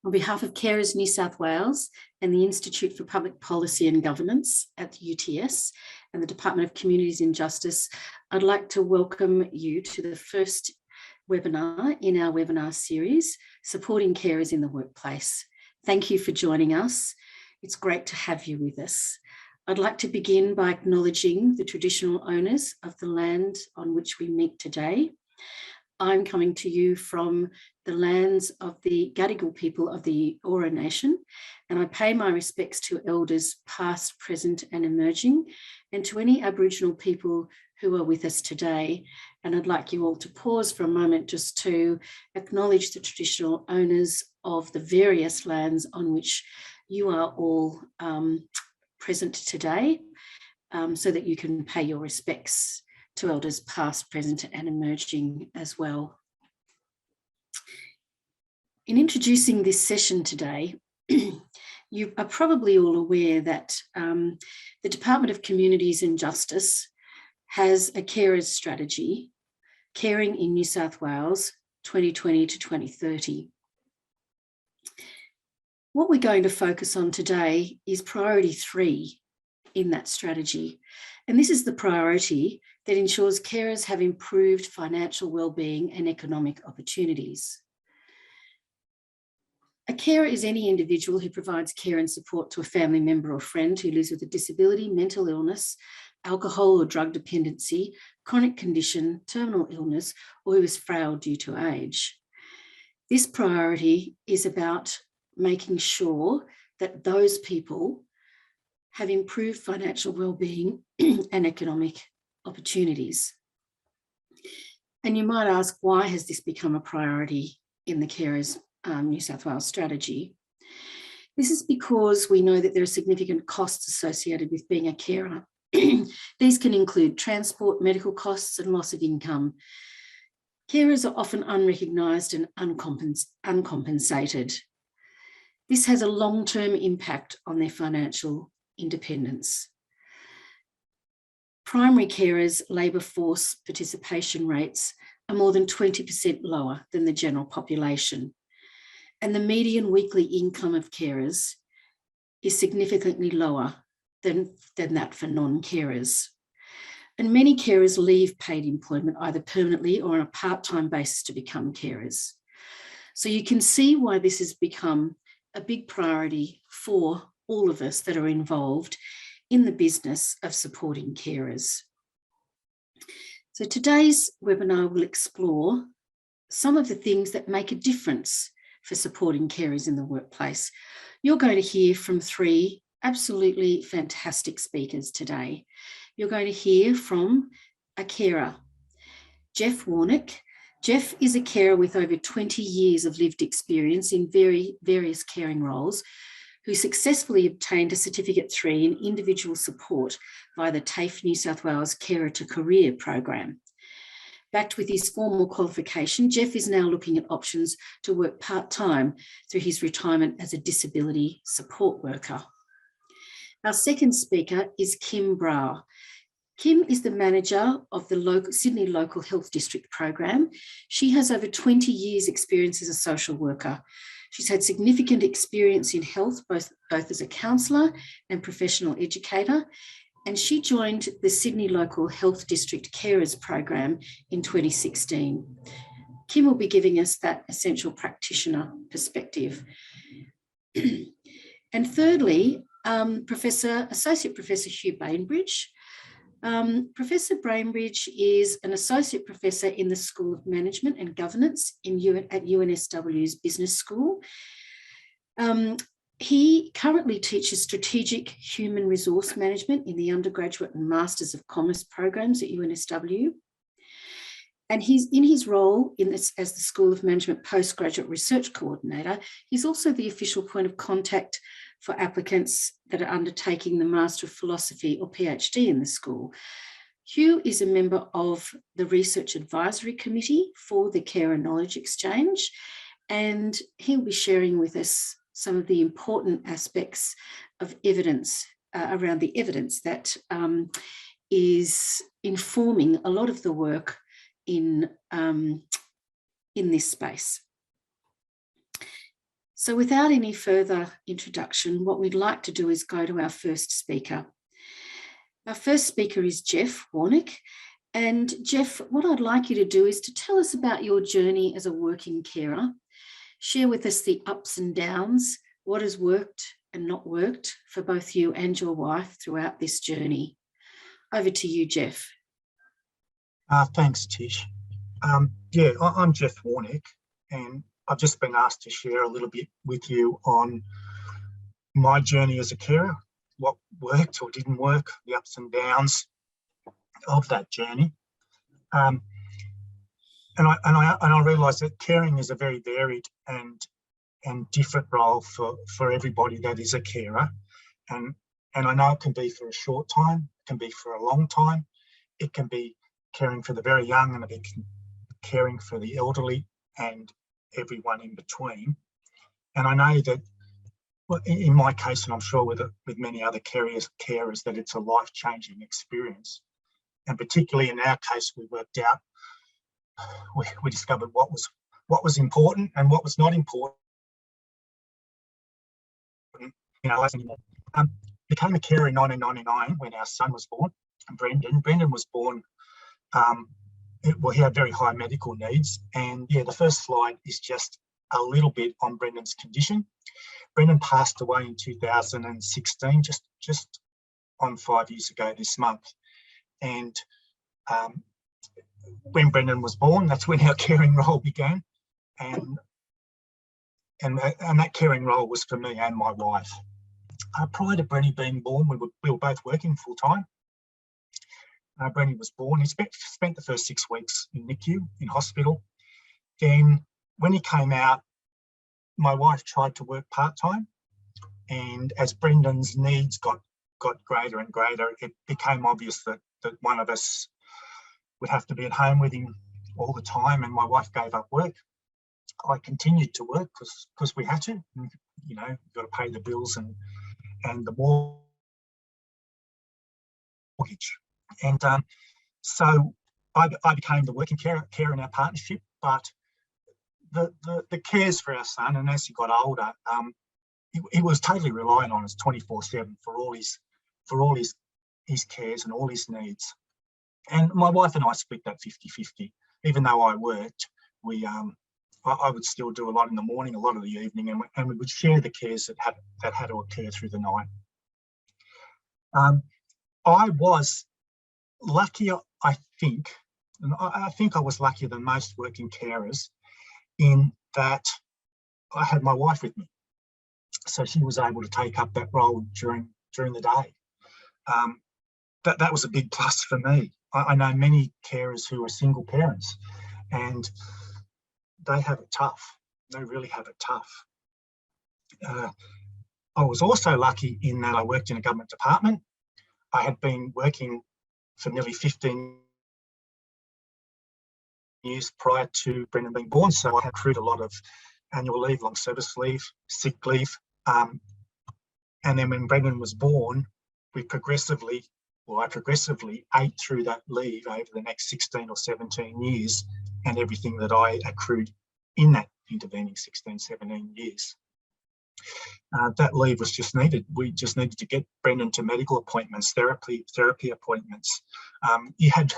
On behalf of Carers New South Wales and the Institute for Public Policy and Governance at the UTS and the Department of Communities and Justice, I'd like to welcome you to the first webinar in our webinar series, Supporting Carers in the Workplace. Thank you for joining us. It's great to have you with us. I'd like to begin by acknowledging the traditional owners of the land on which we meet today. I'm coming to you from the lands of the Gadigal people of the Eora Nation, and I pay my respects to elders past, present and emerging, and to any Aboriginal people who are with us today. And I'd like you all to pause for a moment just to acknowledge the traditional owners of the various lands on which you are all present today, so that you can pay your respects to elders past, present and emerging as well. In introducing this session today, you are probably all aware that the Department of Communities and Justice has a carers strategy, Caring in New South Wales 2020 to 2030. What we're going to focus on today is priority 3 in that strategy. And this is the priority that ensures carers have improved financial well-being and economic opportunities. A carer is any individual who provides care and support to a family member or friend who lives with a disability, mental illness, alcohol or drug dependency, chronic condition, terminal illness, or who is frail due to age. This priority is about making sure that those people have improved financial well-being and economic opportunities. And you might ask, why has this become a priority in the Carers New South Wales strategy? This is because we know that there are significant costs associated with being a carer. These can include transport, medical costs and loss of income. Carers are often unrecognised and uncompensated. This has a long-term impact on their financial independence. Primary carers' labour force participation rates are more than 20% lower than the general population. And the median weekly income of carers is significantly lower than that for non-carers. And many carers leave paid employment either permanently or on a part-time basis to become carers. So you can see why this has become a big priority for all of us that are involved in the business of supporting carers. So today's webinar will explore some of the things that make a difference for supporting carers in the workplace. You're going to hear from 3 absolutely fantastic speakers today. You're going to hear from a carer, Jeff Warnick. Jeff is a carer with over 20 years of lived experience in various caring roles, who successfully obtained a Certificate 3 in individual support via the TAFE New South Wales Carer to Career program. Backed with his formal qualification, Jeff is now looking at options to work part-time through his retirement as a disability support worker. Our second speaker is Kim Brow. Kim is the manager of the Sydney Local Health District program. She has over 20 years experience as a social worker. She's had significant experience in health, both as a counsellor and professional educator, and she joined the Sydney Local Health District Carers program in 2016. Kim will be giving us that essential practitioner perspective. And thirdly, Associate Professor Hugh Bainbridge. Professor Bainbridge is an Associate Professor in the School of Management and Governance at UNSW's Business School. He currently teaches Strategic Human Resource Management in the Undergraduate and Masters of Commerce programs at UNSW. And he's in his role as the School of Management Postgraduate Research Coordinator. He's also the official point of contact for applicants that are undertaking the Master of Philosophy or PhD in the school. Hugh is a member of the Research Advisory Committee for the Carer Knowledge Exchange, and he'll be sharing with us some of the important aspects of evidence around the evidence that is informing a lot of the work in this space. So without any further introduction, what we'd like to do is go to our first speaker. Our first speaker is Jeff Warnick. And Jeff, what I'd like you to do is to tell us about your journey as a working carer. Share with us the ups and downs, what has worked and not worked for both you and your wife throughout this journey. Over to you, Jeff. Thanks, Tish. I'm Jeff Warnick, and I've just been asked to share a little bit with you on my journey as a carer, what worked or didn't work, the ups and downs of that journey. And I realise that caring is a very varied and different role for everybody that is a carer. And I know it can be for a short time, it can be for a long time, it can be caring for the very young and caring for the elderly and everyone in between. And I know that, well, in my case, and I'm sure with many other carers, that it's a life-changing experience. And particularly in our case, we worked out, we discovered what was important and what was not important. Became a carer in 1999 when our son was born, Brendan. Brendan was born, he had very high medical needs. And yeah, the first slide is just a little bit on Brendan's condition. Brendan passed away in 2016, just on 5 years ago this month. And when Brendan was born, that's when our caring role began. And that caring role was for me and my wife. Prior to Brenny being born, we were both working full time. Brenny was born. He spent the first 6 weeks in NICU, in hospital. Then when he came out, my wife tried to work part-time. And as Brendan's needs got greater and greater, it became obvious that one of us would have to be at home with him all the time, and my wife gave up work. I continued to work because we had to. You know, you've got to pay the bills and the mortgage. And so I became the working carer in our partnership, but the cares for our son, and as he got older, he was totally reliant on us 24/7 for all his cares and all his needs. And my wife and I split that 50-50. Even though I worked, I would still do a lot in the morning, a lot of the evening, and we would share the cares that had to occur through the night. I was luckier, I think I was luckier than most working carers in that I had my wife with me. So she was able to take up that role during the day. That was a big plus for me. I know many carers who are single parents, and they have it tough. They really have it tough. I was also lucky in that I worked in a government department. I had been working for nearly 15 years prior to Brendan being born, so I had accrued a lot of annual leave, long service leave, sick leave. And then when Brendan was born, I progressively ate through that leave over the next 16 or 17 years and everything that I accrued in that intervening 16, 17 years. That leave was just needed. We just needed to get Brendan to medical appointments, therapy appointments. He had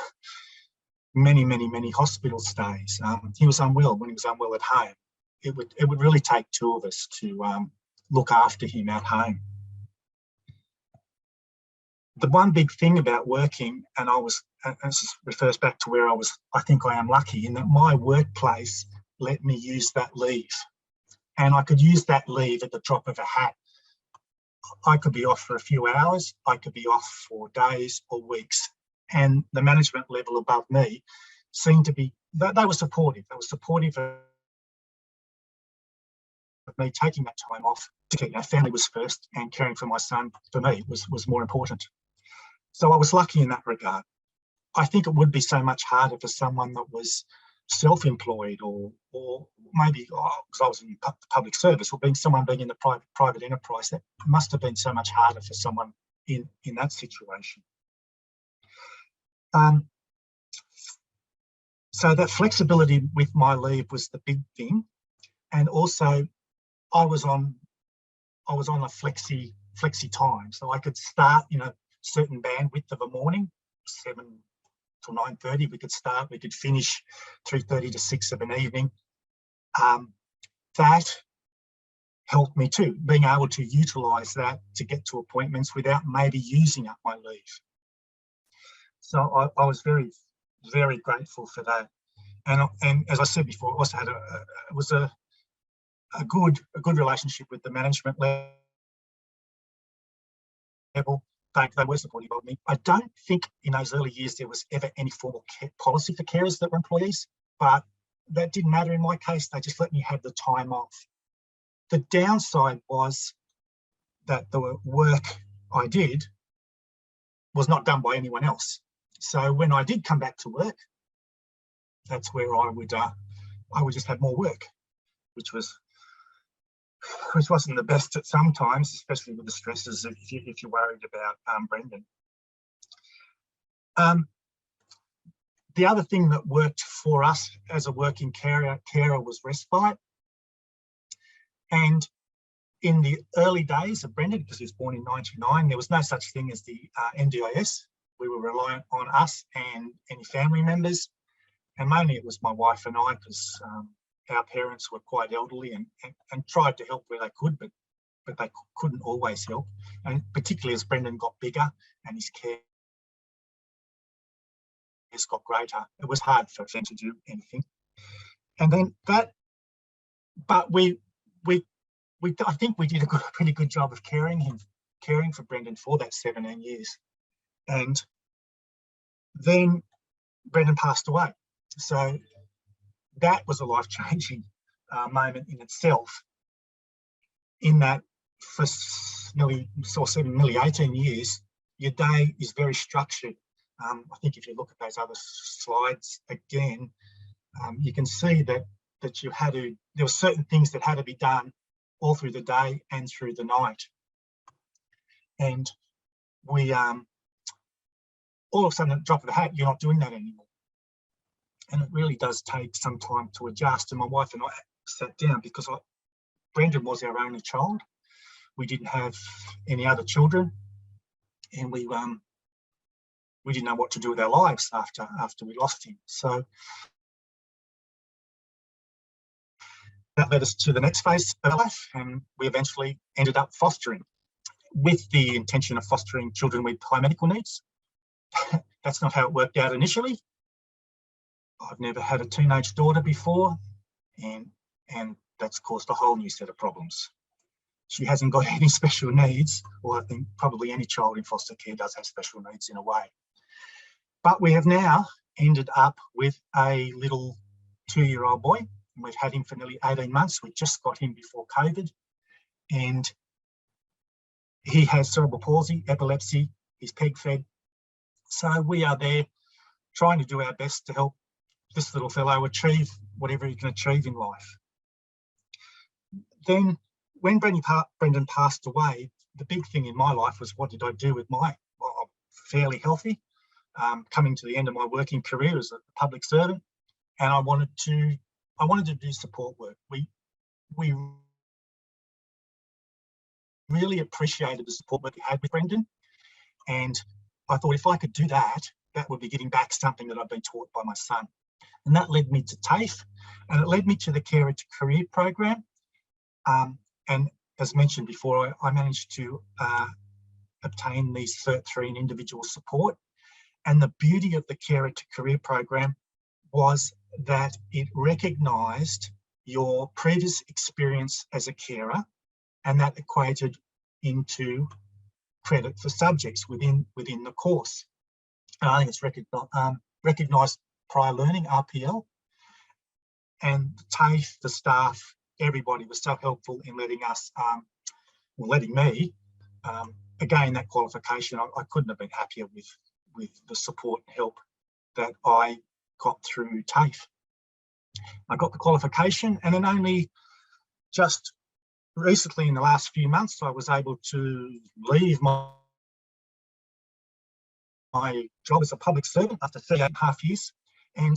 many hospital stays. He was unwell. When he was unwell at home, it would really take two of us to look after him at home. The one big thing about working, and this refers back to where I think I am lucky in that my workplace let me use that leave. And I could use that leave at the drop of a hat. I could be off for a few hours, I could be off for days or weeks. And the management level above me seemed to be, they were supportive. They were supportive of me taking that time off. Family was first, and caring for my son, for me, was more important. So I was lucky in that regard. I think it would be so much harder for someone that was self-employed or maybe because I was in public service, or someone being in the private enterprise. That must have been so much harder for someone in that situation. So that flexibility with my leave was the big thing. And also I was on a flexi time, so I could start in a certain bandwidth of a morning, 7 till 9:30. We could start, we could finish 3:30 to 6 of an evening. That helped me too, being able to utilise that to get to appointments without maybe using up my leave. So I was very, very grateful for that. And as I said before, I also had a good relationship with the management level. They were supportive of me. I don't think in those early years there was ever any formal policy for carers that were employees, but that didn't matter in my case. They just let me have the time off. The downside was that the work I did was not done by anyone else. So when I did come back to work, that's where I would just have more work, which wasn't the best at some times, especially with the stresses if you're worried about Brendan. The other thing that worked for us as a working carer was respite. And in the early days of Brendan, because he was born in 1999, there was no such thing as the NDIS. We were reliant on us and any family members. And mainly it was my wife and I, because our parents were quite elderly and tried to help where they could, but they couldn't always help. And particularly as Brendan got bigger and his care got greater, it was hard for them to do anything. And then that, but I think we did a pretty good job of caring for Brendan for that 17 years. And then Brendan passed away. So that was a life-changing moment in itself, in that for nearly 18 years, your day is very structured. I think if you look at those other slides again, you can see that there were certain things that had to be done all through the day and through the night. And we, all of a sudden, at the drop of a hat, you're not doing that anymore. And it really does take some time to adjust. And my wife and I sat down, because Brendan was our only child. We didn't have any other children, and we didn't know what to do with our lives after we lost him. So that led us to the next phase of life, and we eventually ended up fostering, with the intention of fostering children with high medical needs. That's not how it worked out initially. I've never had a teenage daughter before, and that's caused a whole new set of problems. She hasn't got any special needs, or I think probably any child in foster care does have special needs in a way. But we have now ended up with a little 2-year-old boy, and we've had him for nearly 18 months. We just got him before COVID, and he has cerebral palsy, epilepsy, he's peg-fed. So we are there trying to do our best to help this little fellow achieve whatever he can achieve in life. Then when Brendan passed away, the big thing in my life was, what did I do with I'm fairly healthy, coming to the end of my working career as a public servant, and I wanted to do support work. We really appreciated the support that we had with Brendan, and I thought if I could do that, that would be giving back something that I've been taught by my son. And that led me to TAFE, and it led me to the Carer to Career program. And as mentioned before, I managed to obtain the Cert 3 in individual support. And the beauty of the Carer to Career program was that it recognised your previous experience as a carer, and that equated into credit for subjects within the course. And I think it's recognised prior learning, RPL, and TAFE, the staff, everybody was so helpful in letting me gain that qualification. I couldn't have been happier with the support and help that I got through TAFE. I got the qualification, and then only just recently in the last few months, I was able to leave my job as a public servant after 38.5 years. And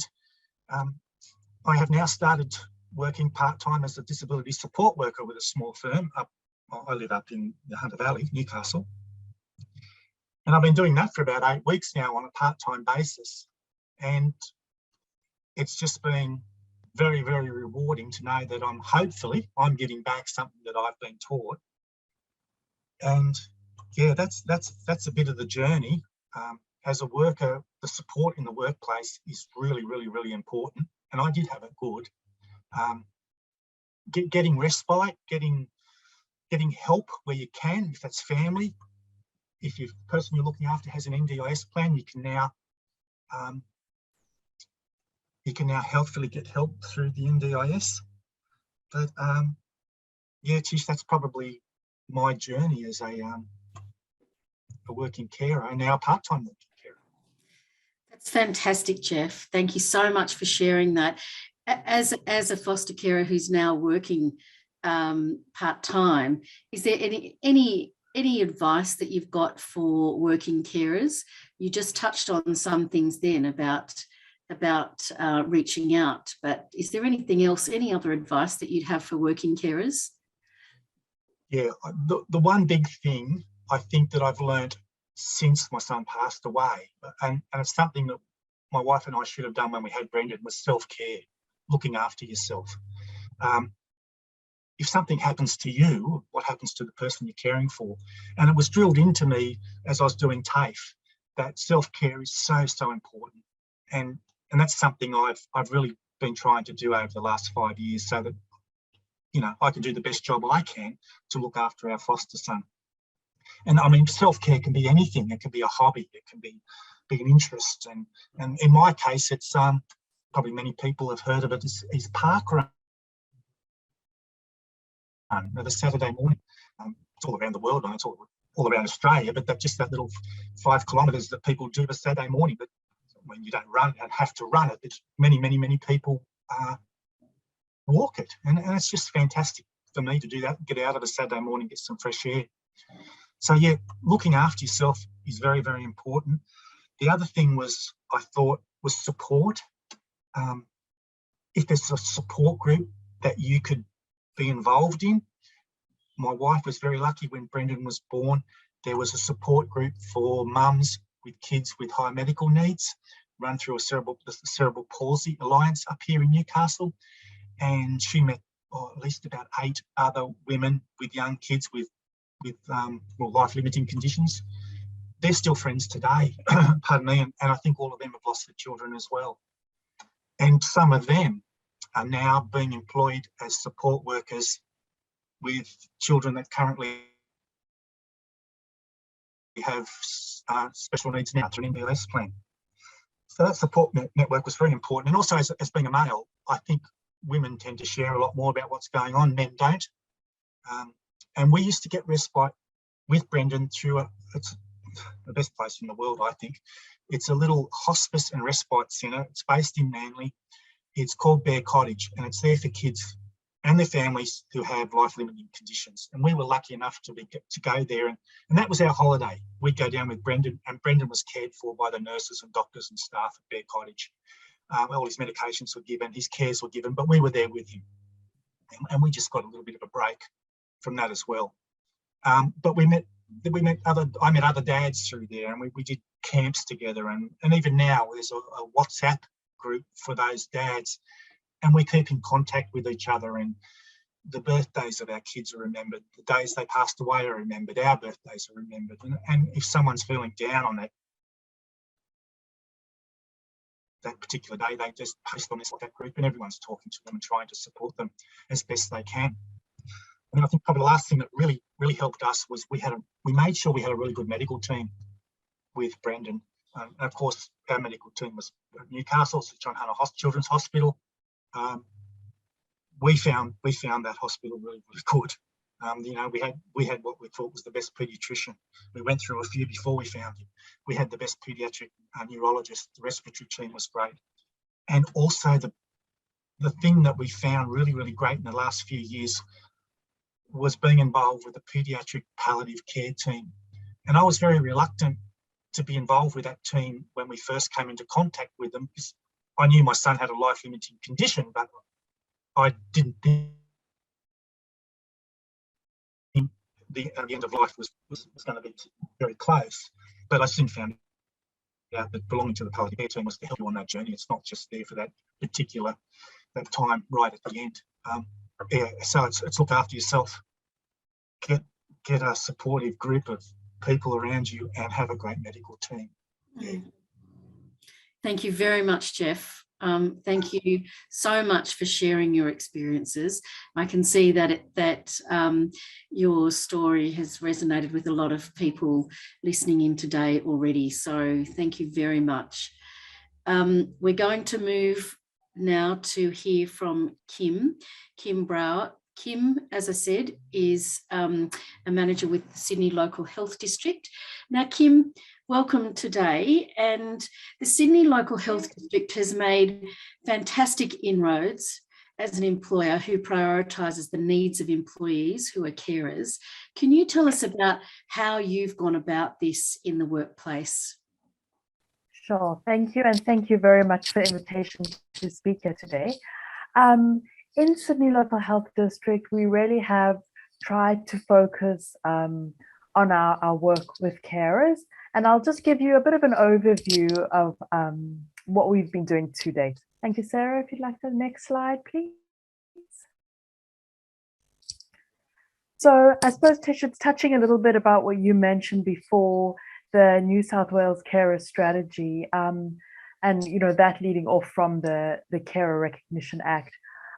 I have now started working part-time as a disability support worker with a small firm. I live up in the Hunter Valley, Newcastle. And I've been doing that for about 8 weeks now on a part-time basis. And it's just been very, very rewarding to know that I'm giving back something that I've been taught. And yeah, that's a bit of the journey. As a worker, the support in the workplace is really, really, really important. And I did have it good. Getting respite, getting help where you can, if that's family. If the person you're looking after has an NDIS plan, you can now helpfully get help through the NDIS. But yeah, Tish, that's probably my journey as a working carer, and now a part-time working carer. That's fantastic, Jeff. Thank you so much for sharing that. As a foster carer who's now working part-time, is there any advice that you've got for working carers? You just touched on some things then about reaching out, but is there anything else, any other advice that you'd have for working carers? Yeah, the one big thing I think that I've learned since my son passed away, and it's something that my wife and I should have done when we had Brendan, was self-care, looking after yourself. If something happens to you, what happens to the person you're caring for? And it was drilled into me as I was doing TAFE that self-care is so, so important. And that's something I've really been trying to do over the last 5 years, so that, you know, I can do the best job I can to look after our foster son. And I mean, self-care can be anything. It can be a hobby. It can be an interest. And in my case, it's probably many people have heard of it, is park run. The Saturday morning. It's all around the world, and it's all around Australia, but that little 5 kilometres that people do the Saturday morning. But when you don't run and have to run it, it's many people walk it. And it's just fantastic for me to do that, get out of a Saturday morning, get some fresh air. So yeah, looking after yourself is very, very important. The other thing I thought was support. If there's a support group that you could be involved in. My wife was very lucky when Brendan was born. There was a support group for mums with kids with high medical needs, run through the Cerebral Palsy Alliance up here in Newcastle. And she met at least about 8 other women with young kids with life-limiting conditions. They're still friends today, pardon me, and I think all of them have lost their children as well. And some of them are now being employed as support workers with children that currently have special needs now through an NDIS plan. So that support network was very important. And also, as being a male, I think women tend to share a lot more about what's going on, men don't. And we used to get respite with Brendan through it's the best place in the world, I think. It's a little hospice and respite centre. It's based in Manly. It's called Cottage, and it's there for kids and their families who have life-limiting conditions. And we were lucky enough to go there, and that was our holiday. We'd go down with Brendan, and Brendan was cared for by the nurses and doctors and staff at Cottage. All his medications were given, his cares were given, but we were there with him. And we just got a little bit of a break from that as well. But I met other dads through there, and we did camps together. And even now there's a WhatsApp group for those dads, and we keep in contact with each other, and the birthdays of our kids are remembered, the days they passed away are remembered, our birthdays are remembered, and if someone's feeling down on that particular day, they just post on this WhatsApp group, and everyone's talking to them and trying to support them as best they can. And I think probably the last thing that really helped us was we made sure we had a really good medical team with Brendan. And of course, our medical team was at Newcastle, so John Hunter Children's Hospital. We found that hospital really, really good. You know, we had what we thought was the best paediatrician. We went through a few before we found him. We had the best paediatric neurologist. The respiratory team was great. And also the thing that we found really, really great in the last few years was being involved with the paediatric palliative care team. And I was very reluctant to be involved with that team when we first came into contact with them, because I knew my son had a life-limiting condition, but I didn't think the end of life was going to be very close, but I soon found out that belonging to the palliative care team was to help you on that journey. It's not just there for that particular time right at the end. Yeah, so it's look after yourself, get a supportive group of people around you, and have a great medical team. Yeah. Thank you very much, Jeff. Thank you so much for sharing your experiences. I can see that your story has resonated with a lot of people listening in today already. So thank you very much. We're going to move now to hear from Kim Brower. Kim, as I said, is a manager with the Sydney Local Health District. Now, Kim, welcome today. And the Sydney Local Health District has made fantastic inroads as an employer who prioritises the needs of employees who are carers. Can you tell us about how you've gone about this in the workplace? Sure, thank you. And thank you very much for the invitation to speak here today. In Sydney Local Health District, we really have tried to focus on our work with carers. And I'll just give you a bit of an overview of what we've been doing to date. Thank you, Sarah. If you'd like the next slide, please. So I suppose, Tish, it's touching a little bit about what you mentioned before, the New South Wales Carer Strategy, and that leading off from the Carer Recognition Act.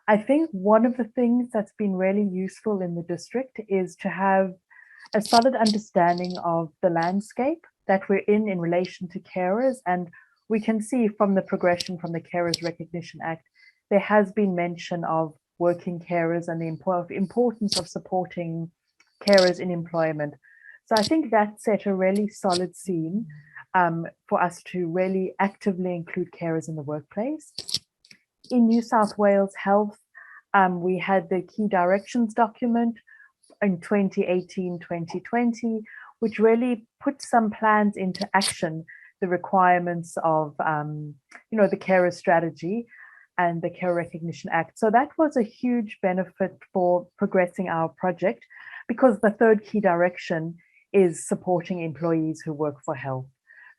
I think one of the things that's been really useful in the district is to have a solid understanding of the landscape that we're in relation to carers. And we can see from the progression from the Carers Recognition Act, there has been mention of working carers and the importance of supporting carers in employment. So I think that set a really solid scene for us to really actively include carers in the workplace. In New South Wales Health, we had the key directions document in 2018-2020, which really put some plans into action, the requirements of the Carer Strategy and the Carer Recognition Act. So that was a huge benefit for progressing our project, because the third key direction is supporting employees who work for health.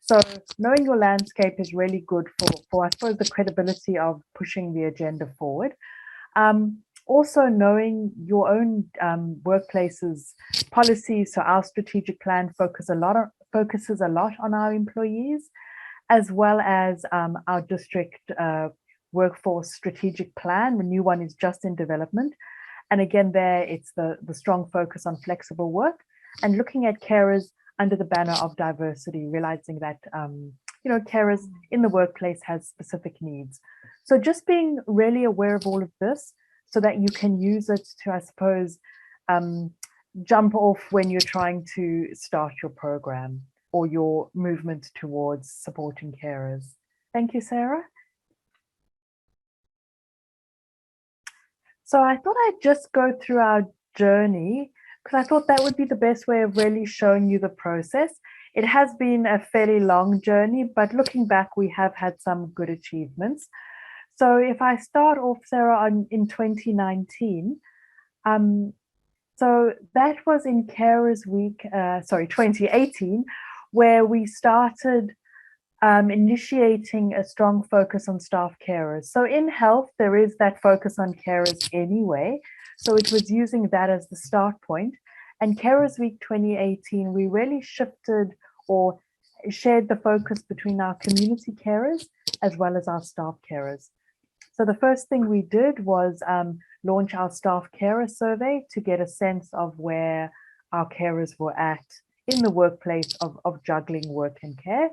So knowing your landscape is really good for I suppose, the credibility of pushing the agenda forward. Also knowing your own workplace's policies. So our strategic plan focuses a lot on our employees, as well as our district workforce strategic plan. The new one is just in development. And again, there it's the strong focus on flexible work and looking at carers under the banner of diversity, realizing that carers in the workplace has specific needs. So just being really aware of all of this so that you can use it to, I suppose, jump off when you're trying to start your program or your movement towards supporting carers. Thank you, Sarah. So I thought I'd just go through our journey, because I thought that would be the best way of really showing you the process. It has been a fairly long journey, but looking back, we have had some good achievements. So if I start off, Sarah, in 2019, so that was in Carers Week, 2018, where we started initiating a strong focus on staff carers. So in health, there is that focus on carers anyway. So it was using that as the start point. And Carers Week 2018, we really shifted or shared the focus between our community carers as well as our staff carers. So the first thing we did was launch our staff carer survey to get a sense of where our carers were at in the workplace of juggling work and care.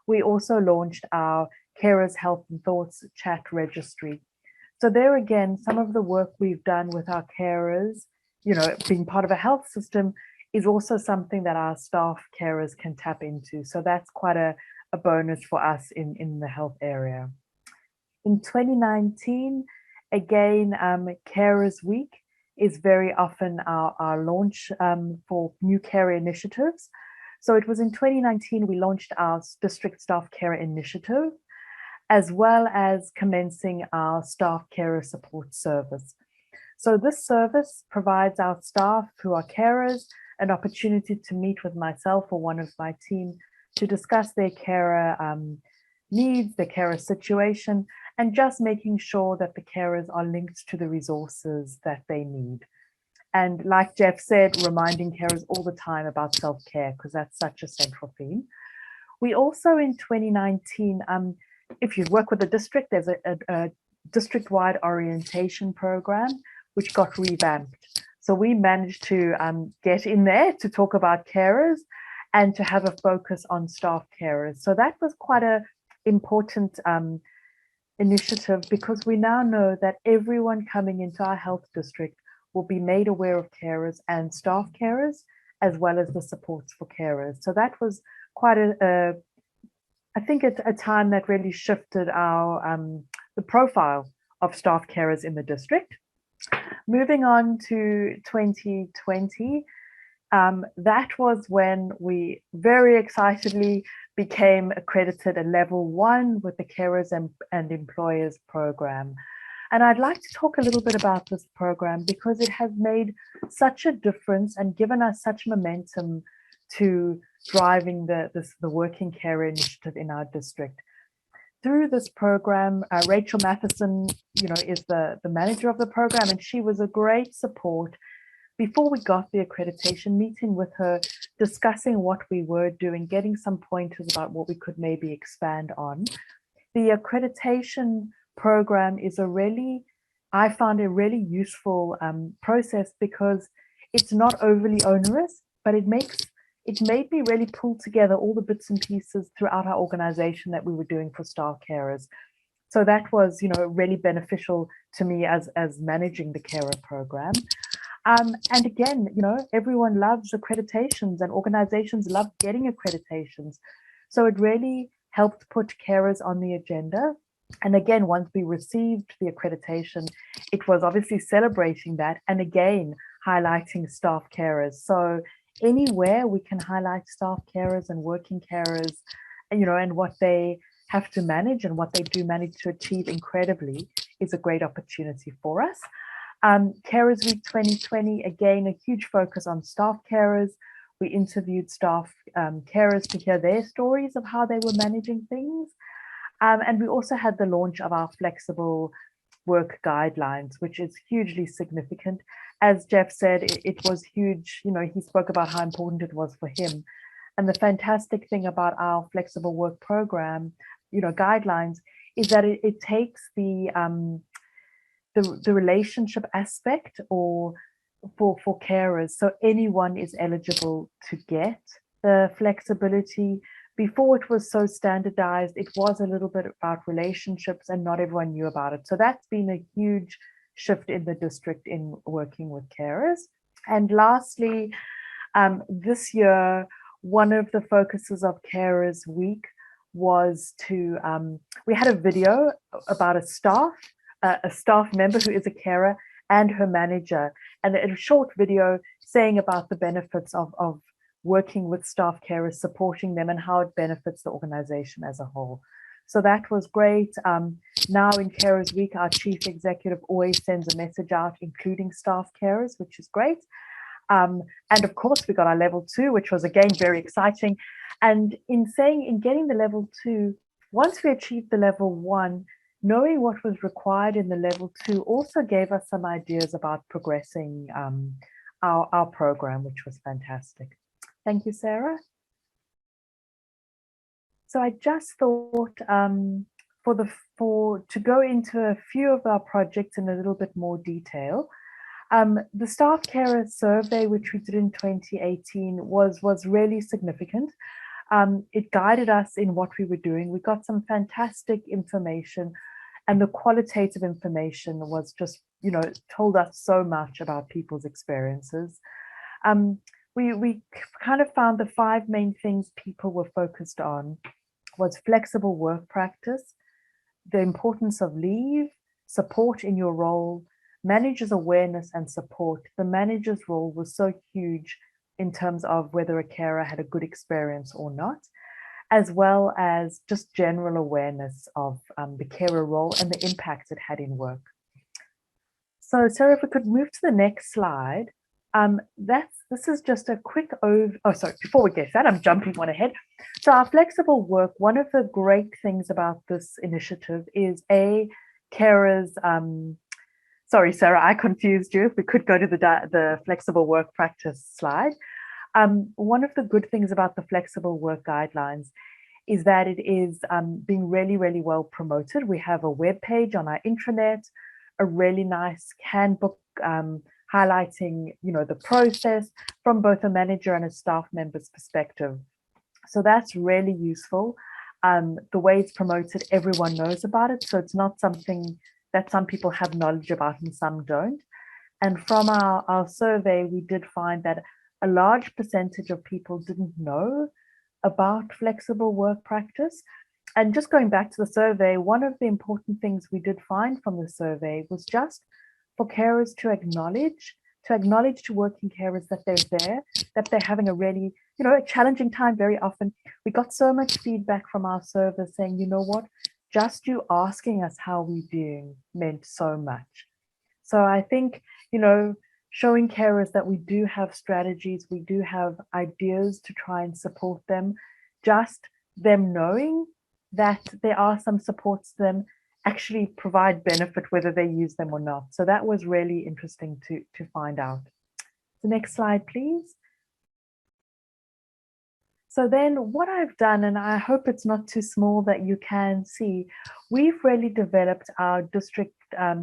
We also launched our Carers Health and Thoughts chat registry. So there again, some of the work we've done with our carers, being part of a health system, is also something that our staff carers can tap into. So that's quite a bonus for us in the health area. In 2019, again, Carers Week is very often our launch for new carer initiatives. So it was in 2019 we launched our district staff carer initiative. as well as commencing our staff carer support service. So this service provides our staff who are carers an opportunity to meet with myself or one of my team to discuss their carer needs, their carer situation, and just making sure that the carers are linked to the resources that they need. And like Jeff said, reminding carers all the time about self-care, because that's such a central theme. We also in 2019, if you work with the district, there's a district-wide orientation program which got revamped. So we managed to get in there to talk about carers and to have a focus on staff carers. So that was quite an important initiative, because we now know that everyone coming into our health district will be made aware of carers and staff carers, as well as the supports for carers. So that was quite I think it's a time that really shifted our the profile of staff carers in the district. Moving on to 2020, that was when we very excitedly became accredited at level 1 with the Carers and Employers program. And I'd like to talk a little bit about this program because it has made such a difference and given us such momentum to driving the working care initiative in our district. Through this program, Rachel Matheson, is the manager of the program, and she was a great support before we got the accreditation, meeting with her, discussing what we were doing, getting some pointers about what we could maybe expand on. The accreditation program is I found a really useful process because it's not overly onerous, but it made me really pull together all the bits and pieces throughout our organization that we were doing for staff carers. So that was, really beneficial to me as managing the carer program. And again, everyone loves accreditations and organizations love getting accreditations. So it really helped put carers on the agenda. And again, once we received the accreditation, it was obviously celebrating that and again, highlighting staff carers. So anywhere we can highlight staff carers and working carers, and what they have to manage and what they do manage to achieve incredibly is a great opportunity for us. Carers Week 2020, again, a huge focus on staff carers. We interviewed staff carers to hear their stories of how they were managing things. And we also had the launch of our flexible work guidelines, which is hugely significant. As Jeff said, it was huge. He spoke about how important it was for him. And the fantastic thing about our flexible work program, guidelines, is that it takes the relationship aspect or for carers. So anyone is eligible to get the flexibility. Before it was so standardized, it was a little bit about relationships and not everyone knew about it. So that's been a huge shift in the district in working with carers. And lastly, this year, one of the focuses of Carers Week was to, we had a video about a staff member who is a carer and her manager, and a short video saying about the benefits of working with staff carers, supporting them and how it benefits the organization as a whole. So that was great. Now in Carers Week, our chief executive always sends a message out, including staff carers, which is great. And of course, we got our level 2, which was again very exciting. And in getting the level 2, once we achieved the level 1, knowing what was required in the level 2 also gave us some ideas about progressing our program, which was fantastic. Thank you, Sarah. So I just thought to go into a few of our projects in a little bit more detail. The staff carer survey, which we did in 2018, was really significant. It guided us in what we were doing. We got some fantastic information, and the qualitative information was just, told us so much about people's experiences. We kind of found the 5 main things people were focused on was flexible work practice, the importance of leave, support in your role, manager's awareness and support. The manager's role was so huge in terms of whether a carer had a good experience or not. as well as just general awareness of the carer role and the impact it had in work. So Sarah, if we could move to the next slide. This is just a quick before we get to that, I'm jumping one ahead. So our flexible work, one of the great things about this initiative is carers, sorry, Sarah, I confused you. If we could go to the flexible work practice slide. One of the good things about the flexible work guidelines is that it is being really, really well promoted. We have a web page on our intranet, a really nice handbook highlighting, the process from both a manager and a staff member's perspective. So that's really useful. The way it's promoted, everyone knows about it. So it's not something that some people have knowledge about and some don't. And from our survey, we did find that a large percentage of people didn't know about flexible work practice. And just going back to the survey, one of the important things we did find from the survey was just for carers to acknowledge to working carers that they're there, that they're having a really, a challenging time very often. We got so much feedback from our servers saying, you know what, just you asking us how we're doing meant so much. So I think, showing carers that we do have strategies, we do have ideas to try and support them, just them knowing that there are some supports to them actually provide benefit whether they use them or not. So that was really interesting to find out. The next slide, please. So then what I've done, and I hope it's not too small that you can see, we've really developed our district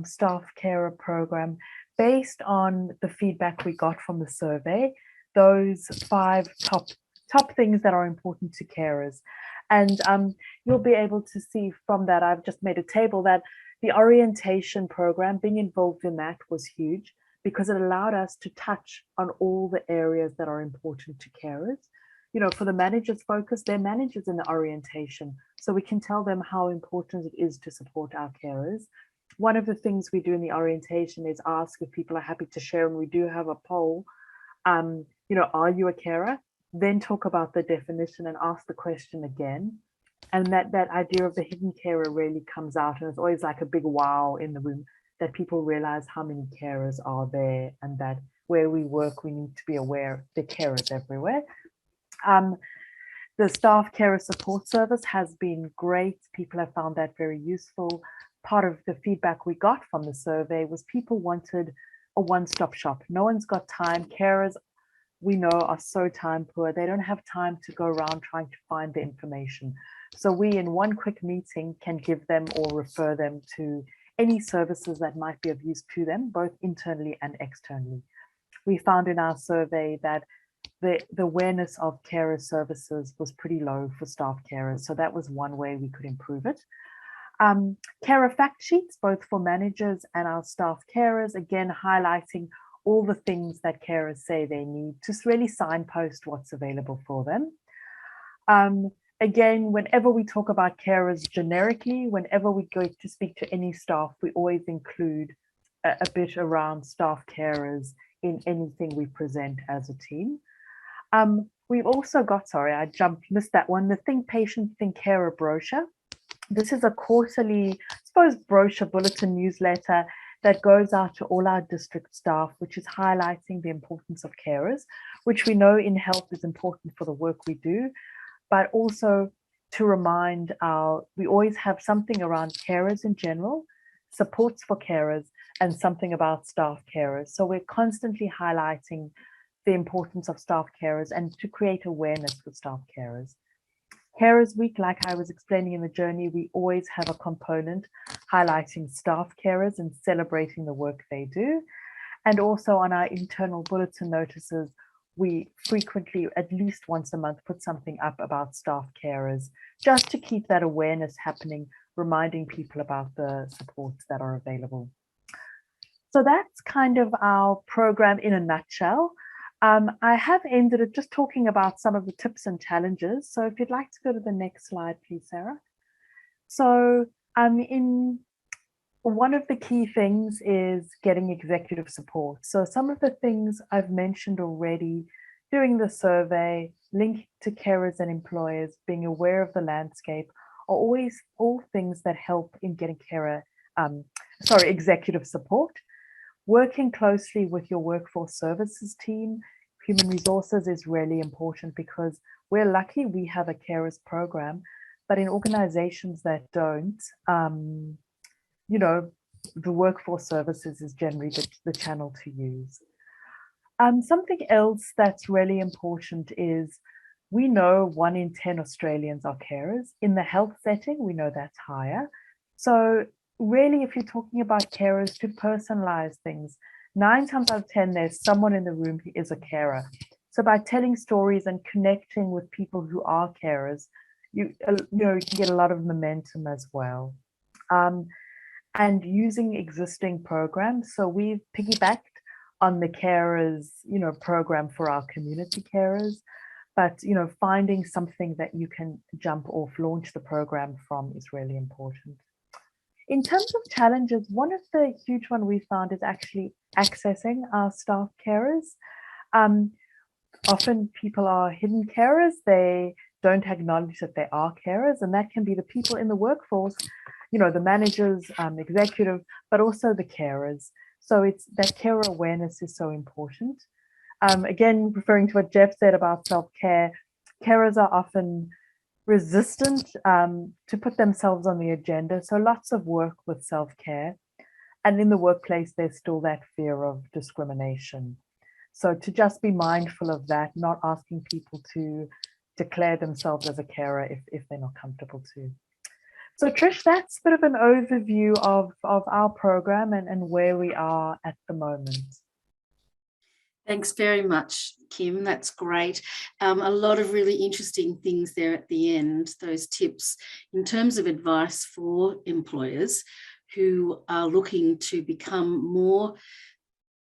staff carer program based on the feedback we got from the survey, those 5 top things that are important to carers. And you'll be able to see from that, I've just made a table, that the orientation program, being involved in that was huge because it allowed us to touch on all the areas that are important to carers. For the managers focus, they're managers in the orientation. So we can tell them how important it is to support our carers. One of the things we do in the orientation is ask if people are happy to share, and we do have a poll, are you a carer? Then talk about the definition and ask the question again. And that idea of the hidden carer really comes out, and it's always like a big wow in the room that people realize how many carers are there, and that where we work, we need to be aware the carers everywhere. The staff carer support service has been great. People have found that very useful. Part of the feedback we got from the survey was people wanted a one-stop shop. No one's got time. Carers, we know, are so time poor. They don't have time to go around trying to find the information. So we, in one quick meeting, can give them or refer them to any services that might be of use to them, both internally and externally. We found in our survey that the awareness of carer services was pretty low for staff carers. So that was one way we could improve it. Carer fact sheets, both for managers and our staff carers, again, highlighting all the things that carers say they need, just really signpost what's available for them. Again, whenever we talk about carers generically, whenever we go to speak to any staff, we always include a bit around staff carers in anything we present as a team. We've also got, sorry, missed that one, the Think Patient, Think Carer brochure. This is a quarterly, I suppose, brochure bulletin newsletter that goes out to all our district staff, which is highlighting the importance of carers, which we know in health is important for the work we do, but also to remind we always have something around carers in general, supports for carers, and something about staff carers. So we're constantly highlighting the importance of staff carers and to create awareness for staff carers. Carers Week, like I was explaining in the journey, we always have a component highlighting staff carers and celebrating the work they do. And also on our internal bulletin notices, we frequently, at least once a month, put something up about staff carers, just to keep that awareness happening, reminding people about the supports that are available. So that's kind of our program in a nutshell. I have ended it just talking about some of the tips and challenges. So if you'd like to go to the next slide, please, Sarah. So in one of the key things is getting executive support. So some of the things I've mentioned already doing the survey, linking to carers and employers, being aware of the landscape are always all things that help in getting executive support. Working closely with your workforce services team, human resources is really important because we're lucky we have a carers program, but in organizations that don't, the workforce services is generally the channel to use. Something else that's really important is we know 1 in 10 Australians are carers. In the health setting, we know that's higher. So really, if you're talking about carers, to personalize things, 9 times out of 10, there's someone in the room who is a carer. So by telling stories and connecting with people who are carers, you can get a lot of momentum as well. And using existing programs. So we've piggybacked on the carers, program for our community carers, but, finding something that you can jump off, launch the program from is really important. In terms of challenges, one of the huge one we found is actually accessing our staff carers. Often people are hidden carers. They don't acknowledge that they are carers, and that can be the people in the workforce, the managers, executive, but also the carers. So it's that carer awareness is so important. Again, referring to what Jeff said about self-care, carers are often resistant to put themselves on the agenda. So lots of work with self-care. And in the workplace, there's still that fear of discrimination. So to just be mindful of that, not asking people to declare themselves as a carer if they're not comfortable to. So Trish, that's a bit of an overview of our program and where we are at the moment. Thanks very much, Kim. That's great. A lot of really interesting things there at the end, those tips in terms of advice for employers who are looking to become more,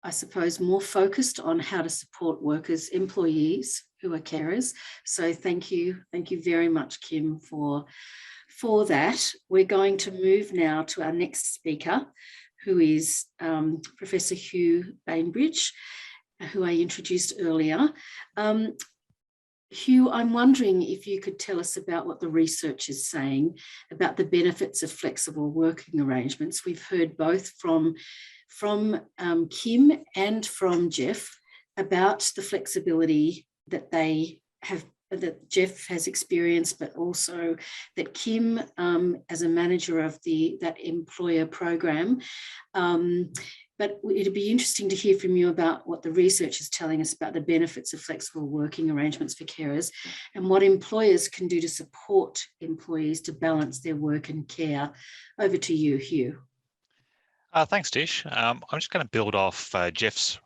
I suppose, more focused on how to support workers, employees who are carers. So thank you very much, Kim, for that. We're going to move now to our next speaker, who is Professor Hugh Bainbridge, who I introduced earlier. Hugh, I'm wondering if you could tell us about what the research is saying about the benefits of flexible working arrangements. We've heard both from Kim and from Jeff about the flexibility that they have, that Jeff has experienced, but also that Kim, as a manager of that employer program, but it'd be interesting to hear from you about what the research is telling us about the benefits of flexible working arrangements for carers and what employers can do to support employees to balance their work and care. Over to you, Hugh. Thanks, Tish. I'm just going to build off Jeff's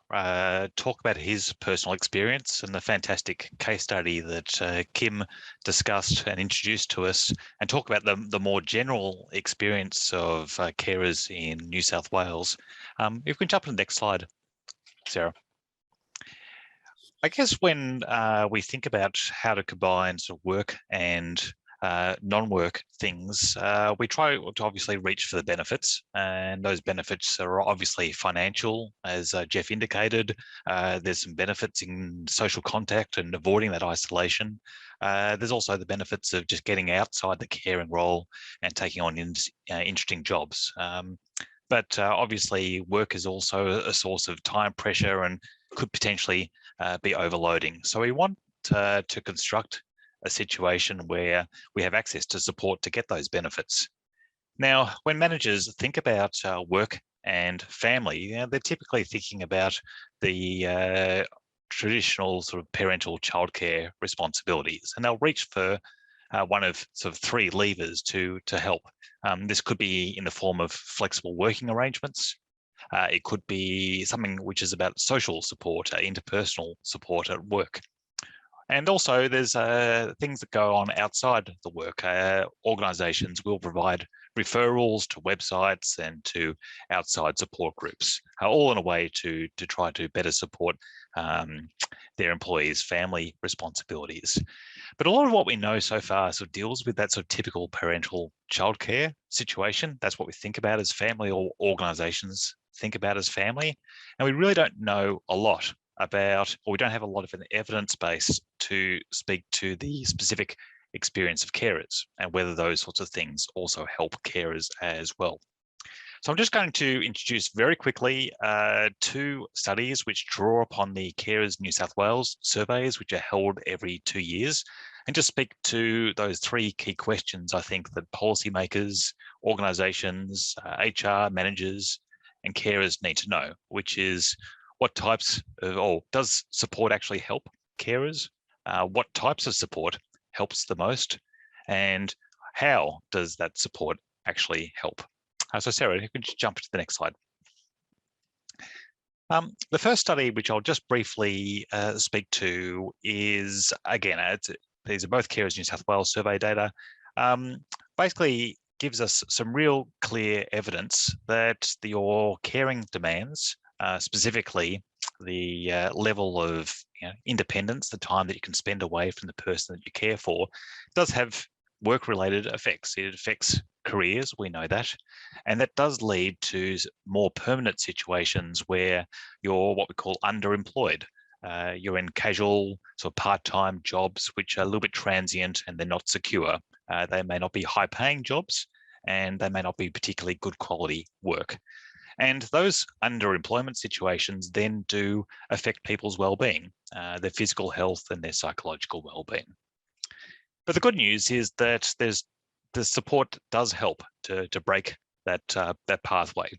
talk about his personal experience and the fantastic case study that Kim discussed and introduced to us, and talk about the more general experience of carers in New South Wales. If we can jump to the next slide, Sarah. I guess when we think about how to combine sort of work and non-work things, we try to obviously reach for the benefits, and those benefits are obviously financial, as Jeff indicated. There's some benefits in social contact and avoiding that isolation. There's also the benefits of just getting outside the caring role and taking on interesting jobs. But obviously work is also a source of time pressure and could potentially be overloading. So we want to construct a situation where we have access to support to get those benefits. Now, when managers think about work and family, they're typically thinking about the traditional sort of parental childcare responsibilities, and they'll reach for one of sort of 3 levers to help. This could be in the form of flexible working arrangements. It could be something which is about social support, interpersonal support at work. And also there's things that go on outside the work. Organisations will provide referrals to websites and to outside support groups, all in a way to try to better support their employees' family responsibilities. But a lot of what we know so far sort of deals with that sort of typical parental childcare situation. That's what we think about as family, or organisations think about as family. And we really don't know a lot about, or we don't have a lot of an evidence base to speak to the specific experience of carers and whether those sorts of things also help carers as well. So I'm just going to introduce very quickly 2 studies which draw upon the Carers New South Wales surveys, which are held every 2 years, and just speak to those 3 key questions I think that policymakers, organisations, HR managers and carers need to know, which is what types of, or does support actually help carers? What types of support helps the most? And how does that support actually help? So Sarah, you can just jump to the next slide. The first study, which I'll just briefly speak to, is, again, these are both Carers New South Wales survey data, basically gives us some real clear evidence that your caring demands, specifically the level of independence, the time that you can spend away from the person that you care for, does have work-related effects. It affects careers, we know that, and that does lead to more permanent situations where you're what we call underemployed. You're in casual sort of part-time jobs which are a little bit transient and they're not secure. They may not be high-paying jobs and they may not be particularly good quality work. And those underemployment situations then do affect people's well-being, their physical health and their psychological well-being. But the good news is that the support does help to break that pathway.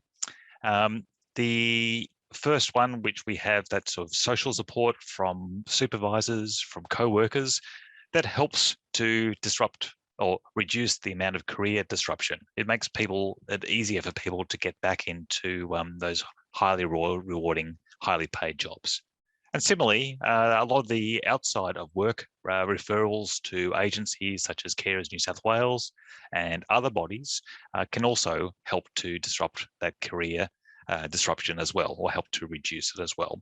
The first one, which we have, that sort of social support from supervisors, from co-workers, that helps to disrupt or reduce the amount of career disruption. It makes it easier for people to get back into those highly rewarding, highly paid jobs. And similarly, a lot of the outside of work referrals to agencies such as Carers New South Wales and other bodies can also help to disrupt that career disruption as well, or help to reduce it as well.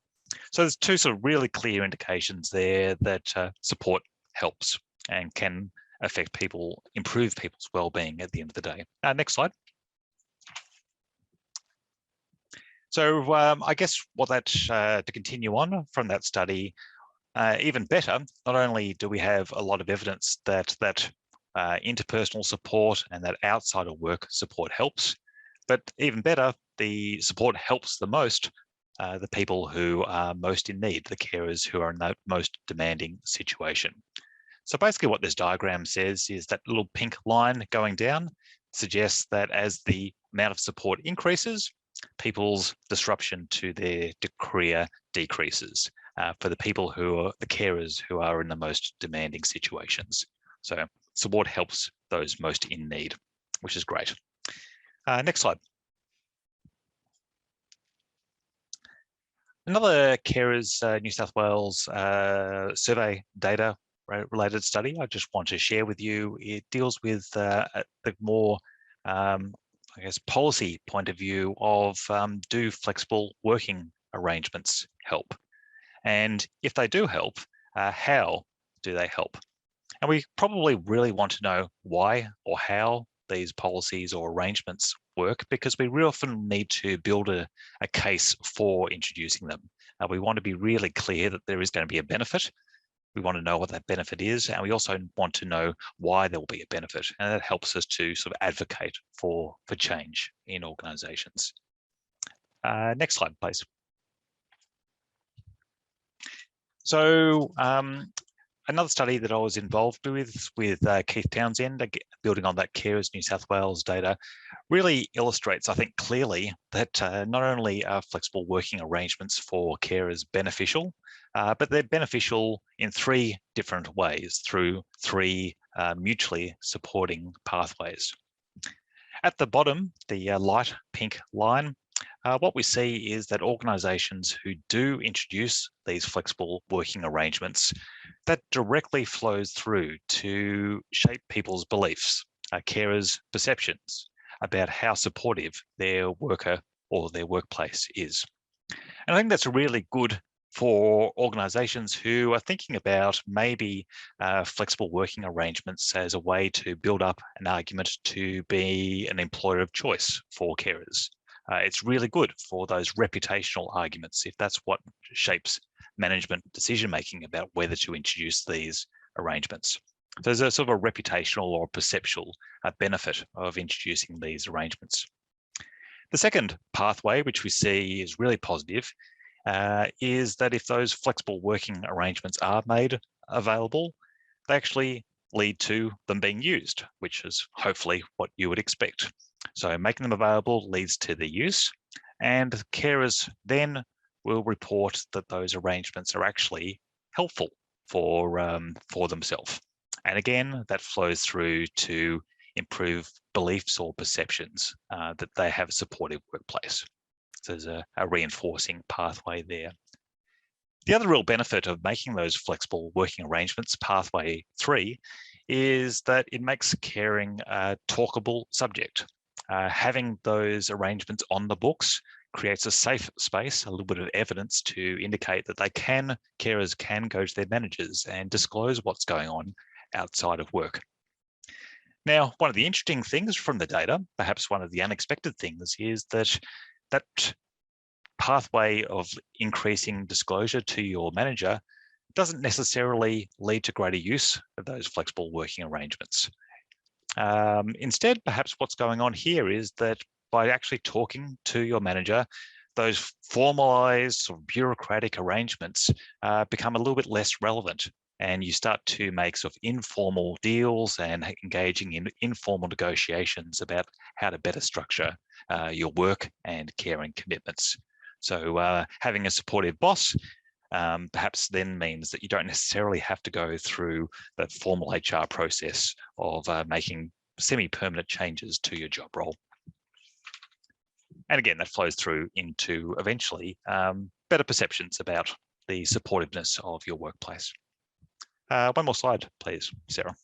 So there's 2 sort of really clear indications there that support helps and can affect people, improve people's well-being at the end of the day. Next slide. So I guess what that, to continue on from that study, even better, not only do we have a lot of evidence that interpersonal support and that outside of work support helps, but even better, the support helps the most the people who are most in need, the carers who are in the most demanding situation. So basically what this diagram says is that little pink line going down suggests that as the amount of support increases, people's disruption to their career decreases for the people who are the carers who are in the most demanding situations. So support helps those most in need, which is great. Next slide. Another Carers New South Wales survey data related study I just want to share with you. It deals with the more I guess, policy point of view of do flexible working arrangements help? And if they do help, how do they help? And we probably really want to know why or how these policies or arrangements work, because we really often need to build a case for introducing them. We want to be really clear that there is going to be a benefit. We want to know what that benefit is, and we also want to know why there will be a benefit, and that helps us to sort of advocate for change in organisations. Next slide, please. So another study that I was involved with Keith Townsend, building on that Carers New South Wales data, really illustrates, I think, clearly that not only are flexible working arrangements for carers beneficial, but they're beneficial in 3 different ways through 3 mutually supporting pathways. At the bottom, the light pink line, what we see is that organisations who do introduce these flexible working arrangements, that directly flows through to shape people's beliefs, carers' perceptions about how supportive their worker or their workplace is. And I think that's really good for organisations who are thinking about maybe flexible working arrangements as a way to build up an argument to be an employer of choice for carers. It's really good for those reputational arguments, if that's what shapes management decision-making about whether to introduce these arrangements. There's a sort of a reputational or perceptual benefit of introducing these arrangements. The second pathway, which we see is really positive, is that if those flexible working arrangements are made available, they actually lead to them being used, which is hopefully what you would expect. So making them available leads to the use, and carers then will report that those arrangements are actually helpful for themselves. And again, that flows through to improve beliefs or perceptions that they have a supportive workplace. So there's a reinforcing pathway there. The other real benefit of making those flexible working arrangements, pathway 3, is that it makes caring a talkable subject. Having those arrangements on the books creates a safe space, a little bit of evidence to indicate that carers can go to their managers and disclose what's going on outside of work. Now, one of the interesting things from the data, perhaps one of the unexpected things, is that pathway of increasing disclosure to your manager doesn't necessarily lead to greater use of those flexible working arrangements. Instead, perhaps what's going on here is that by actually talking to your manager, those formalized sort of bureaucratic arrangements become a little bit less relevant, and you start to make sort of informal deals and engaging in informal negotiations about how to better structure your work and caring commitments. So having a supportive boss perhaps then means that you don't necessarily have to go through the formal HR process of making semi-permanent changes to your job role. And again, that flows through into eventually better perceptions about the supportiveness of your workplace. One more slide, please, Sarah.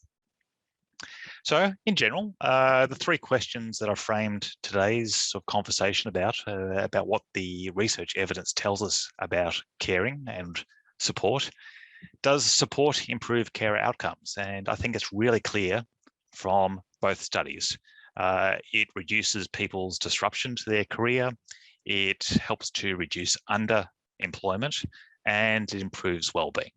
So in general, the 3 questions that I framed today's sort of conversation about what the research evidence tells us about caring and support. Does support improve carer outcomes? And I think it's really clear from both studies. It reduces people's disruption to their career. It helps to reduce underemployment, and it improves well-being.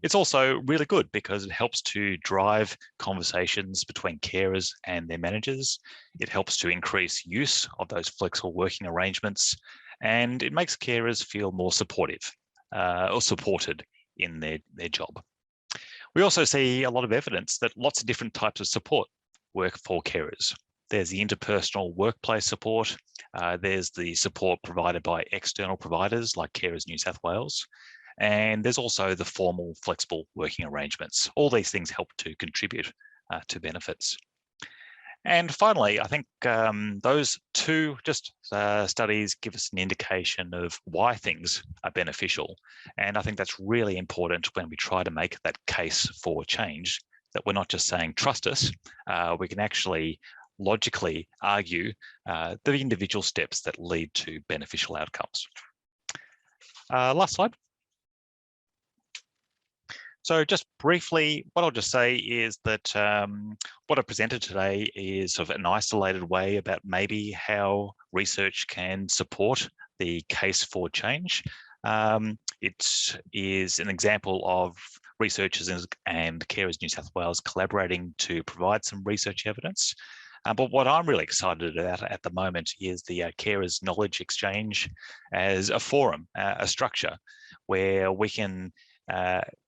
It's also really good because it helps to drive conversations between carers and their managers. It helps to increase use of those flexible working arrangements, and it makes carers feel more supportive or supported in their job. We also see a lot of evidence that lots of different types of support work for carers. There's the interpersonal workplace support. There's the support provided by external providers like Carers New South Wales. And there's also the formal flexible working arrangements. All these things help to contribute to benefits. And finally, I think those 2 studies give us an indication of why things are beneficial. And I think that's really important when we try to make that case for change, that we're not just saying, trust us, we can actually logically argue the individual steps that lead to beneficial outcomes. Last slide. So just briefly, what I'll just say is that what I presented today is sort of an isolated way about maybe how research can support the case for change. It is an example of researchers and Carers New South Wales collaborating to provide some research evidence. But what I'm really excited about at the moment is the Carers Knowledge Exchange as a forum, a structure where we can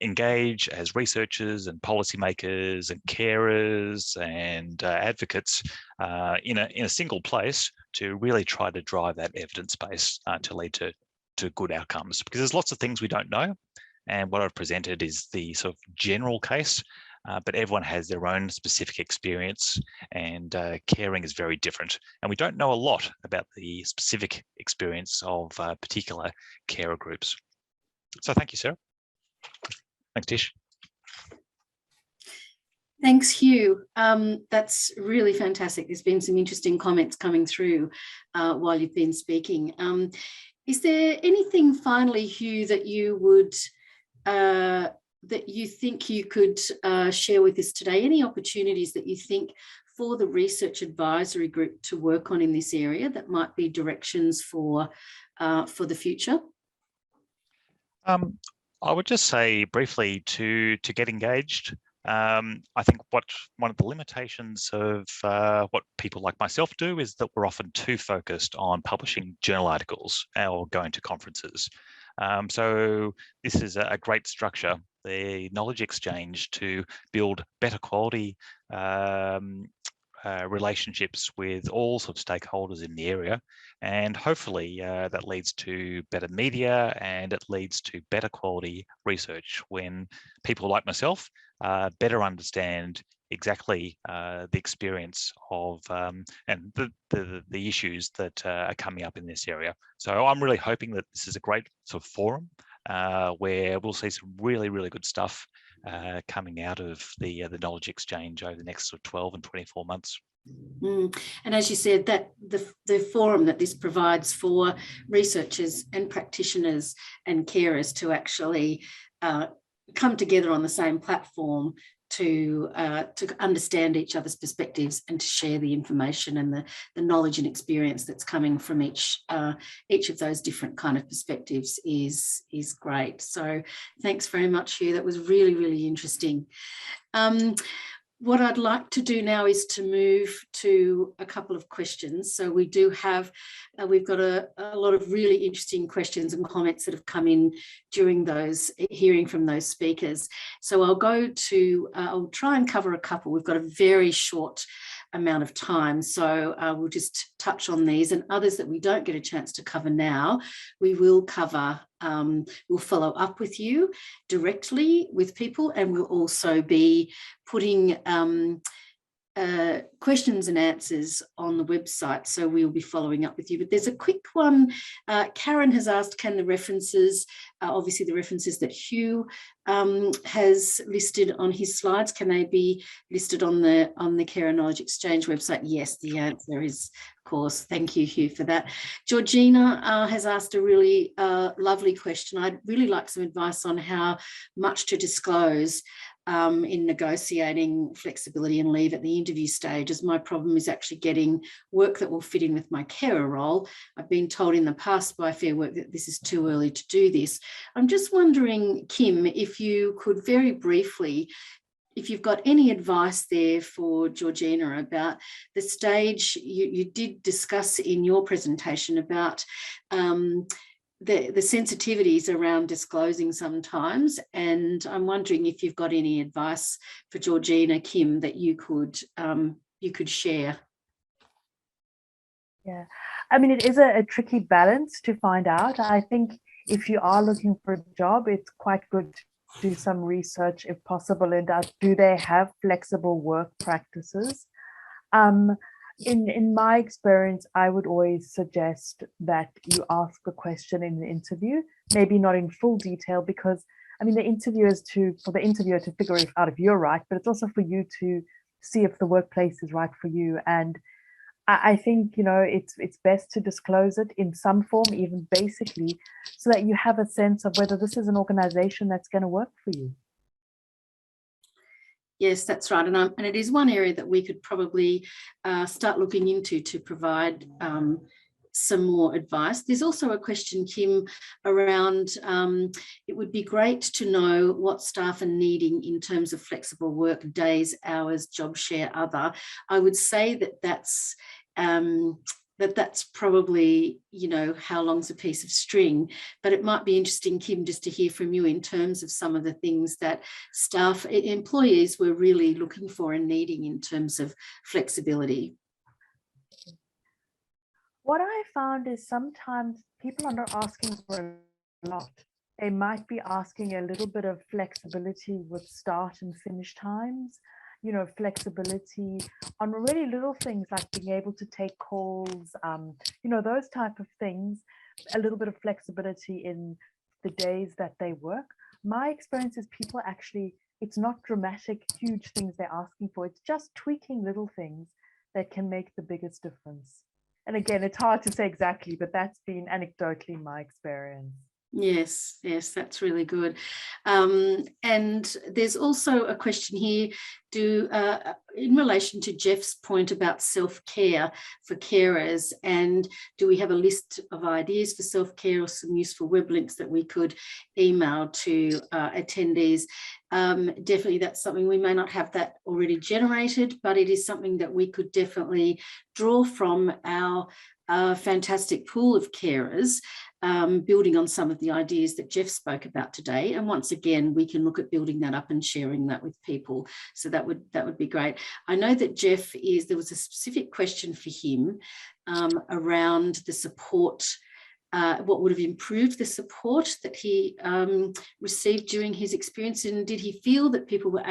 engage as researchers and policymakers and carers and advocates in a single place to really try to drive that evidence base to lead to good outcomes, because there's lots of things we don't know, and what I've presented is the sort of general case, but everyone has their own specific experience, and caring is very different, and we don't know a lot about the specific experience of particular carer groups. So thank you, Sarah. Thanks, Tish. Thanks, Hugh. That's really fantastic. There's been some interesting comments coming through while you've been speaking. Is there anything finally, Hugh, that you would that you think you could share with us today? Any opportunities that you think for the research advisory group to work on in this area that might be directions for the future? I would just say briefly to get engaged. I think one of the limitations of what people like myself do is that we're often too focused on publishing journal articles or going to conferences. So this is a great structure, the knowledge exchange, to build better quality relationships with all sorts of stakeholders in the area, and hopefully that leads to better media and it leads to better quality research when people like myself better understand exactly the experience of and the issues that are coming up in this area. So I'm really hoping that this is a great sort of forum where we'll see some really, really good stuff coming out of the knowledge exchange over the next sort of 12 and 24 months. And as you said, that the forum that this provides for researchers and practitioners and carers to actually come together on the same platform to understand each other's perspectives and to share the information and the knowledge and experience that's coming from each of those different kind of perspectives is great. So thanks very much, Hugh. That was really, really interesting. What I'd like to do now is to move to a couple of questions. So we do have, we've got a lot of really interesting questions and comments that have come in during those, hearing from those speakers. So I'll try and cover a couple. We've got a very short amount of time, so we'll just touch on these, and others that we don't get a chance to cover now, we will cover, we'll follow up with you directly with people, and we'll also be putting questions and answers on the website, so we'll be following up with you. But there's a quick one. Karen has asked, can the references, obviously the references that Hugh has listed on his slides, can they be listed on the Carer Knowledge Exchange website? Yes, the answer is, of course. Thank you, Hugh, for that. Georgina has asked a really lovely question. I'd really like some advice on how much to disclose in negotiating flexibility and leave at the interview stage, as my problem is actually getting work that will fit in with my carer role. I've been told in the past by Fair Work that this is too early to do this. I'm just wondering, Kim, if you could very briefly, if you've got any advice there for Georgina about the stage you did discuss in your presentation about the sensitivities around disclosing sometimes, and I'm wondering if you've got any advice for Georgina, Kim, that you could share. Yeah, I mean, it is a tricky balance to find out. I think if you are looking for a job, it's quite good to do some research if possible into do they have flexible work practices. In my experience, I would always suggest that you ask the question in the interview, maybe not in full detail, because I mean, the interviewer is for the interviewer to figure it out if you're right, but it's also for you to see if the workplace is right for you. And I think, you know, it's best to disclose it in some form, even basically, so that you have a sense of whether this is an organization that's going to work for you. Yes, that's right. And it is one area that we could probably start looking into to provide some more advice. There's also a question, Kim, around it would be great to know what staff are needing in terms of flexible work, days, hours, job share, other. I would say that that's probably, you know, how long's a piece of string, but it might be interesting, Kim, just to hear from you in terms of some of the things that staff, employees were really looking for and needing in terms of flexibility. What I found is sometimes people are not asking for a lot. They might be asking a little bit of flexibility with start and finish times, you know, flexibility on really little things like being able to take calls, you know, those type of things, a little bit of flexibility in the days that they work. My experience is people actually, it's not dramatic, huge things they're asking for. It's just tweaking little things that can make the biggest difference. And again, it's hard to say exactly, but that's been anecdotally my experience. Yes, yes, that's really good. And there's also a question here, in relation to Jeff's point about self-care for carers, and do we have a list of ideas for self-care or some useful web links that we could email to attendees? Definitely that's something, we may not have that already generated, but it is something that we could definitely draw from our fantastic pool of carers, building on some of the ideas that Jeff spoke about today. And once again, we can look at building that up and sharing that with people. So that would be great. I know that Jeff there was a specific question for him around the support, what would have improved the support that he received during his experience, and did he feel that people were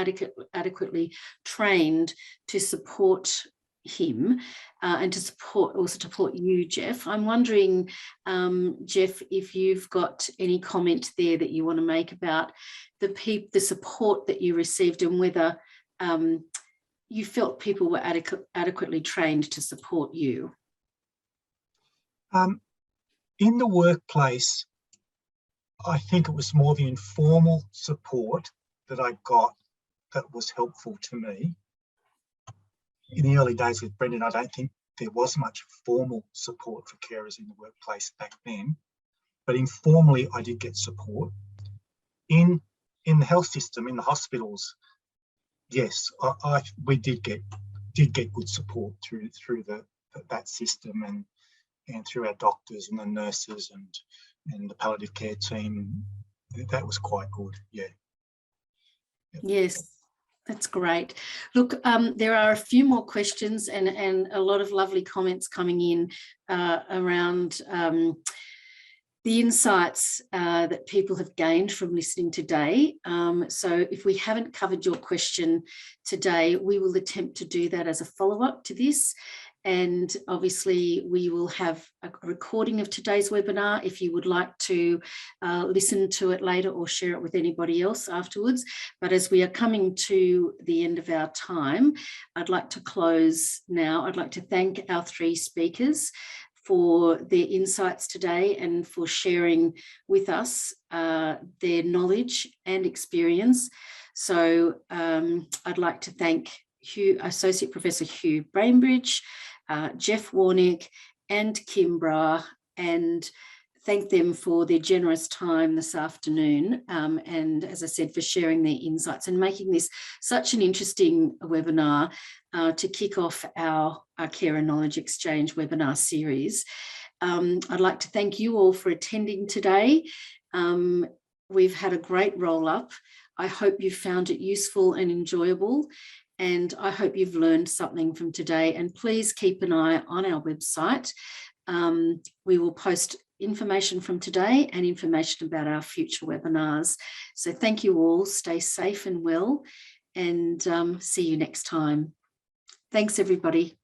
adequately trained to support him and to support you, Jeff. I'm wondering, Jeff, if you've got any comment there that you want to make about the support that you received, and whether you felt people were adequately trained to support you. In the workplace, I think it was more the informal support that I got that was helpful to me. In the early days with Brendan, I don't think there was much formal support for carers in the workplace back then, but informally I did get support. In the health system, in the hospitals, yes, we did get good support through that system, and through our doctors and the nurses and the palliative care team. That was quite good, yeah. Yes. That's great. Look, there are a few more questions and a lot of lovely comments coming in around the insights that people have gained from listening today. So if we haven't covered your question today, we will attempt to do that as a follow-up to this. And obviously we will have a recording of today's webinar if you would like to listen to it later or share it with anybody else afterwards. But as we are coming to the end of our time, I'd like to close now. I'd like to thank our three speakers for their insights today and for sharing with us their knowledge and experience. So I'd like to thank Associate Professor Hugh Bainbridge, Jeff Warnick and Kim Bra, and thank them for their generous time this afternoon, and as I said, for sharing their insights and making this such an interesting webinar to kick off our Carer Knowledge Exchange webinar series. I'd like to thank you all for attending today. We've had a great roll-up. I hope you found it useful and enjoyable, and I hope you've learned something from today. And please keep an eye on our website. We will post information from today and information about our future webinars. So thank you all, stay safe and well, and see you next time. Thanks, everybody.